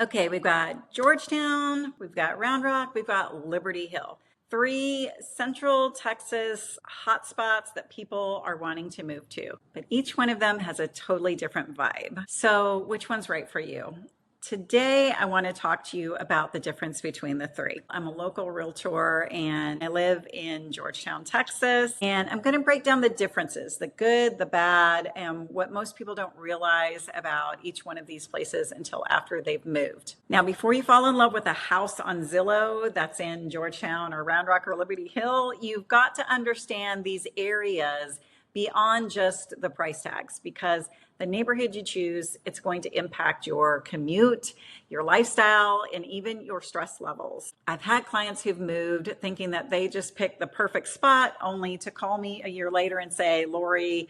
Okay, we've got Georgetown, we've got Round Rock, we've got Liberty Hill. Three central Texas hotspots that people are wanting to move to, but each one of them has a totally different vibe. So, which one's right for you? Today, I want to talk to you about the difference between the three. I'm a local realtor and I live in Georgetown, Texas. And I'm going to break down the differences, the good, the bad, and what most people don't realize about each one of these places until after they've moved. Now, before you fall in love with a house on Zillow that's in Georgetown or Round Rock or Liberty Hill, you've got to understand these areas beyond just the price tags, because the neighborhood you choose, it's going to impact your commute, your lifestyle, and even your stress levels. I've had clients who've moved thinking that they just picked the perfect spot, only to call me a year later and say, Lori,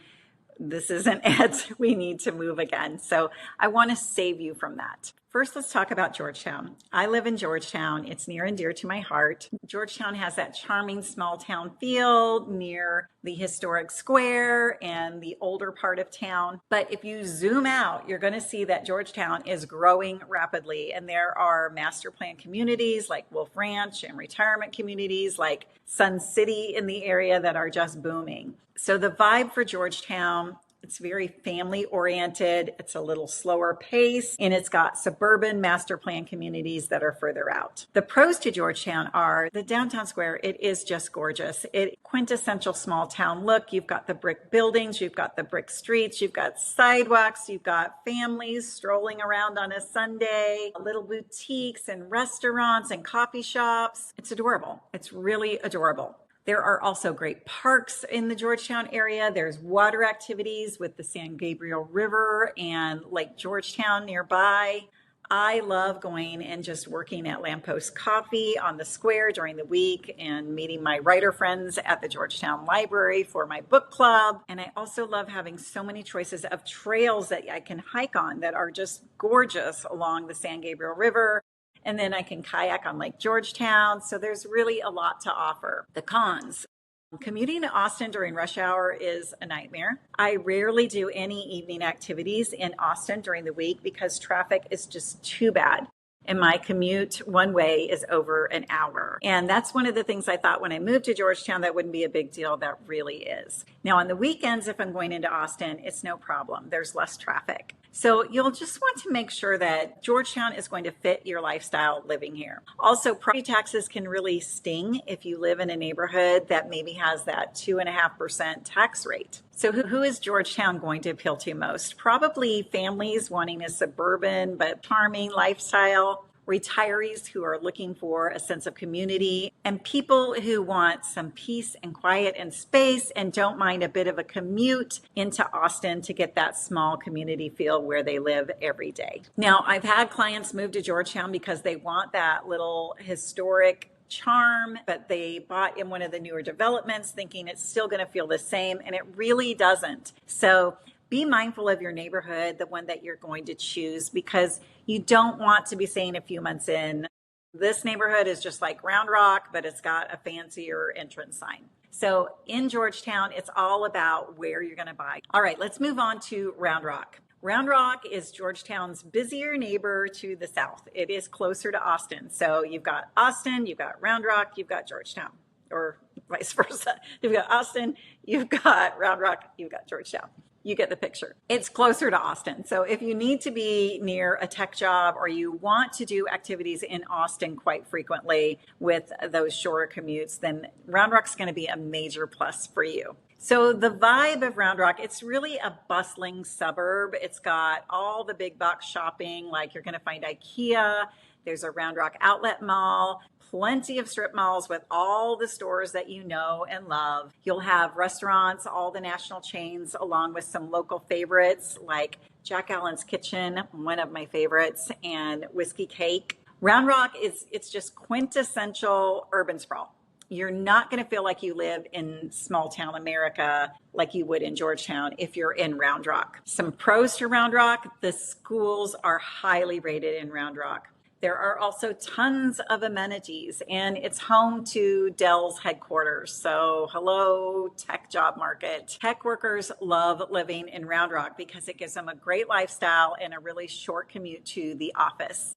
this isn't it. We need to move again. So I want to save you from that. First, let's talk about Georgetown. I live in Georgetown. It's near and dear to my heart. Georgetown has that charming small town feel near the historic square and the older part of town. But if you zoom out, you're going to see that Georgetown is growing rapidly. And there are master plan communities like Wolf Ranch and retirement communities like Sun City in the area that are just booming. So the vibe for Georgetown, it's very family oriented. It's a little slower pace, and it's got suburban master plan communities that are further out. The pros to Georgetown are the downtown square. It is just gorgeous. It quintessential small town look. You've got the brick buildings, you've got the brick streets, you've got sidewalks, you've got families strolling around on a Sunday, little boutiques and restaurants and coffee shops. It's adorable. It's really adorable. There are also great parks in the Georgetown area. There's water activities with the San Gabriel River and Lake Georgetown nearby. I love going and just working at Lamppost Coffee on the square during the week and meeting my writer friends at the Georgetown Library for my book club. And I also love having so many choices of trails that I can hike on that are just gorgeous along the San Gabriel River. And then I can kayak on Lake Georgetown. So there's really a lot to offer. The cons. Commuting to Austin during rush hour is a nightmare. I rarely do any evening activities in Austin during the week because traffic is just too bad. And my commute one way is over an hour. And that's one of the things I thought when I moved to Georgetown that wouldn't be a big deal. That really is. Now, on the weekends, if I'm going into Austin, it's no problem. There's less traffic. So you'll just want to make sure that Georgetown is going to fit your lifestyle living here. Also, property taxes can really sting if you live in a neighborhood that maybe has that 2.5% tax rate. So who is Georgetown going to appeal to most? Probably families wanting a suburban but charming lifestyle, retirees who are looking for a sense of community, and people who want some peace and quiet and space and don't mind a bit of a commute into Austin to get that small community feel where they live every day. Now, I've had clients move to Georgetown because they want that little historic charm, but they bought in one of the newer developments thinking it's still going to feel the same, and it really doesn't. So be mindful of your neighborhood, the one that you're going to choose, because you don't want to be saying a few months in, this neighborhood is just like Round Rock, but it's got a fancier entrance sign. So in Georgetown, it's all about where you're going to buy. All right, let's move on to Round Rock. Round Rock is Georgetown's busier neighbor to the south. It is closer to Austin. So you've got Austin, you've got Round Rock, you've got Georgetown, or vice versa. You've got Austin, you've got Round Rock, you've got Georgetown. You get the picture. It's closer to Austin. So if you need to be near a tech job or you want to do activities in Austin quite frequently with those shorter commutes, then Round Rock's going to be a major plus for you. So the vibe of Round Rock, it's really a bustling suburb. It's got all the big box shopping, like you're going to find IKEA. There's a Round Rock outlet mall, plenty of strip malls with all the stores that you know and love. You'll have restaurants, all the national chains, along with some local favorites like Jack Allen's Kitchen, one of my favorites, and Whiskey Cake. Round Rock it's just quintessential urban sprawl. You're not going to feel like you live in small town America like you would in Georgetown if you're in Round Rock. Some pros to Round Rock: the schools are highly rated in Round Rock. There are also tons of amenities, and it's home to Dell's headquarters. So hello, tech job market. Tech workers love living in Round Rock because it gives them a great lifestyle and a really short commute to the office.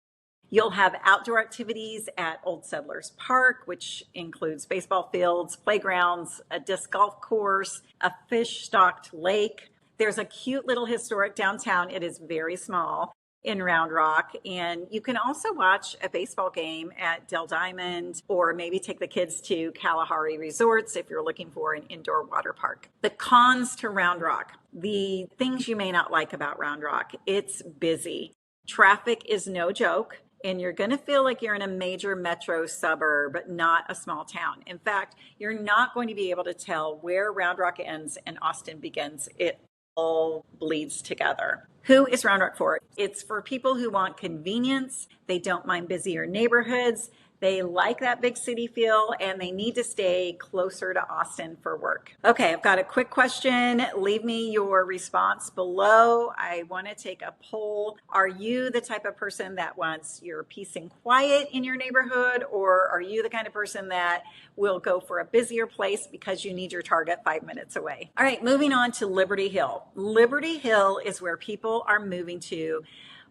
You'll have outdoor activities at Old Settlers Park, which includes baseball fields, playgrounds, a disc golf course, a fish-stocked lake. There's a cute little historic downtown. It is very small in Round Rock. And you can also watch a baseball game at Del Diamond, or maybe take the kids to Kalahari Resorts if you're looking for an indoor water park. The cons to Round Rock, the things you may not like about Round Rock: it's busy. Traffic is no joke. And you're going to feel like you're in a major metro suburb, not a small town. In fact, you're not going to be able to tell where Round Rock ends and Austin begins. It all bleeds together. Who is Round Rock for? It's for people who want convenience. They don't mind busier neighborhoods. They like that big city feel, and they need to stay closer to Austin for work. Okay, I've got a quick question. Leave me your response below. I want to take a poll. Are you the type of person that wants your peace and quiet in your neighborhood, or are you the kind of person that will go for a busier place because you need your Target 5 minutes away? All right, moving on to Liberty Hill. Liberty Hill is where people are moving to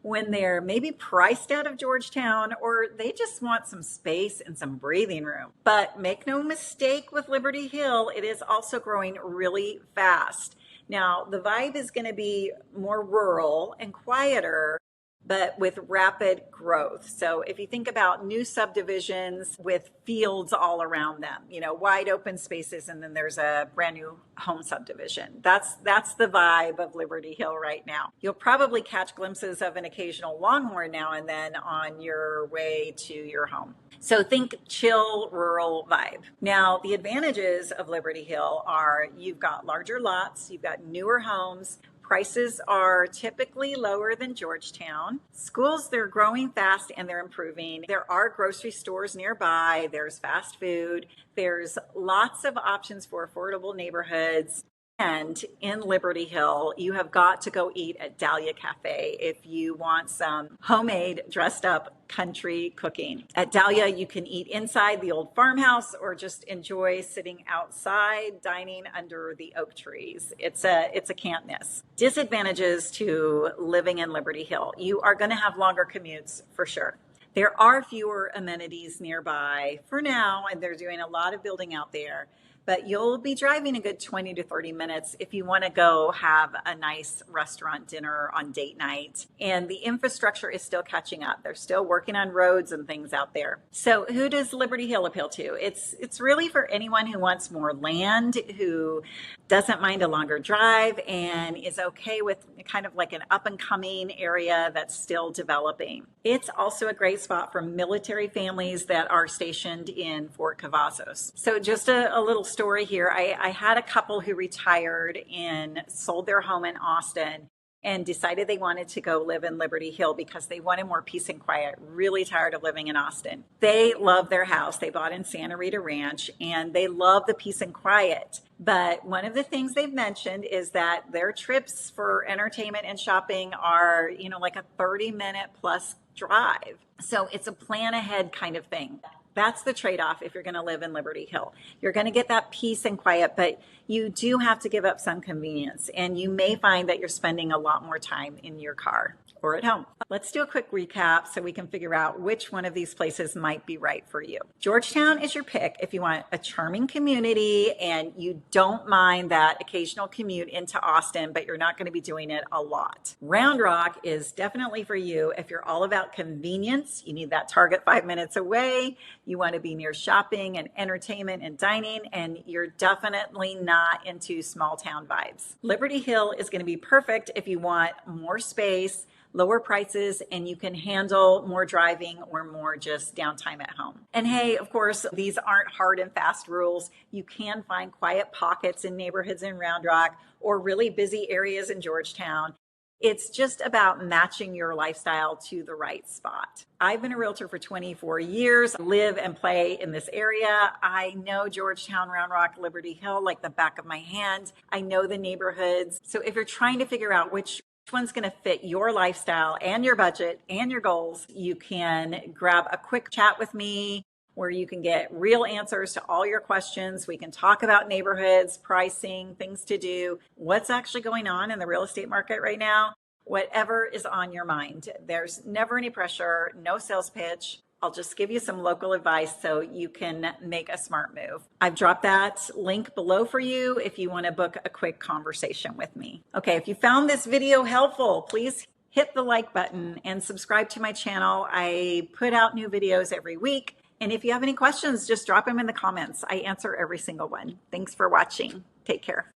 when they're maybe priced out of Georgetown, or they just want some space and some breathing room. But make no mistake with Liberty Hill, it is also growing really fast. Now, the vibe is going to be more rural and quieter, but with rapid growth. So if you think about new subdivisions with fields all around them, wide open spaces, and then there's a brand new home subdivision. That's the vibe of Liberty Hill right now. You'll probably catch glimpses of an occasional longhorn now and then on your way to your home. So think chill, rural vibe. Now, the advantages of Liberty Hill are you've got larger lots, you've got newer homes, prices are typically lower than Georgetown. Schools, they're growing fast and they're improving. There are grocery stores nearby. There's fast food. There's lots of options for affordable neighborhoods. And in Liberty Hill, you have got to go eat at Dahlia Cafe if you want some homemade, dressed up country cooking. At Dahlia, you can eat inside the old farmhouse or just enjoy sitting outside, dining under the oak trees. It's a can't miss. Disadvantages to living in Liberty Hill: you are going to have longer commutes for sure. There are fewer amenities nearby for now, and they're doing a lot of building out there. But you'll be driving a good 20 to 30 minutes if you want to go have a nice restaurant dinner on date night. And the infrastructure is still catching up. They're still working on roads and things out there. So who does Liberty Hill appeal to? It's really for anyone who wants more land, who doesn't mind a longer drive, and is okay with kind of like an up and coming area that's still developing. It's also a great spot for military families that are stationed in Fort Cavazos. So just a little story here. I had a couple who retired and sold their home in Austin and decided they wanted to go live in Liberty Hill because they wanted more peace and quiet, really tired of living in Austin. They love their house. They bought in Santa Rita Ranch and they love the peace and quiet. But one of the things they've mentioned is that their trips for entertainment and shopping are, like a 30-minute plus drive. So it's a plan ahead kind of thing. That's the trade-off if you're going to live in Liberty Hill. You're going to get that peace and quiet, but you do have to give up some convenience, and you may find that you're spending a lot more time in your car or at home. Let's do a quick recap so we can figure out which one of these places might be right for you. Georgetown is your pick if you want a charming community and you don't mind that occasional commute into Austin, but you're not going to be doing it a lot. Round Rock is definitely for you if you're all about convenience. You need that Target 5 minutes away. You want to be near shopping and entertainment and dining, and you're definitely not into small town vibes. Liberty Hill is going to be perfect if you want more space, lower prices, and you can handle more driving or more just downtime at home. And hey, of course, these aren't hard and fast rules. You can find quiet pockets in neighborhoods in Round Rock or really busy areas in Georgetown. It's just about matching your lifestyle to the right spot. I've been a realtor for 24 years, live and play in this area. I know Georgetown, Round Rock, Liberty Hill like the back of my hand. I know the neighborhoods. So if you're trying to figure out which one's going to fit your lifestyle and your budget and your goals, you can grab a quick chat with me where you can get real answers to all your questions. We can talk about neighborhoods, pricing, things to do, what's actually going on in the real estate market right now. whatever is on your mind. There's never any pressure, no sales pitch. I'll just give you some local advice so you can make a smart move. I've dropped that link below for you if you want to book a quick conversation with me. Okay, if you found this video helpful, please hit the like button and subscribe to my channel. I put out new videos every week. And if you have any questions, just drop them in the comments. I answer every single one. Thanks for watching. Take care.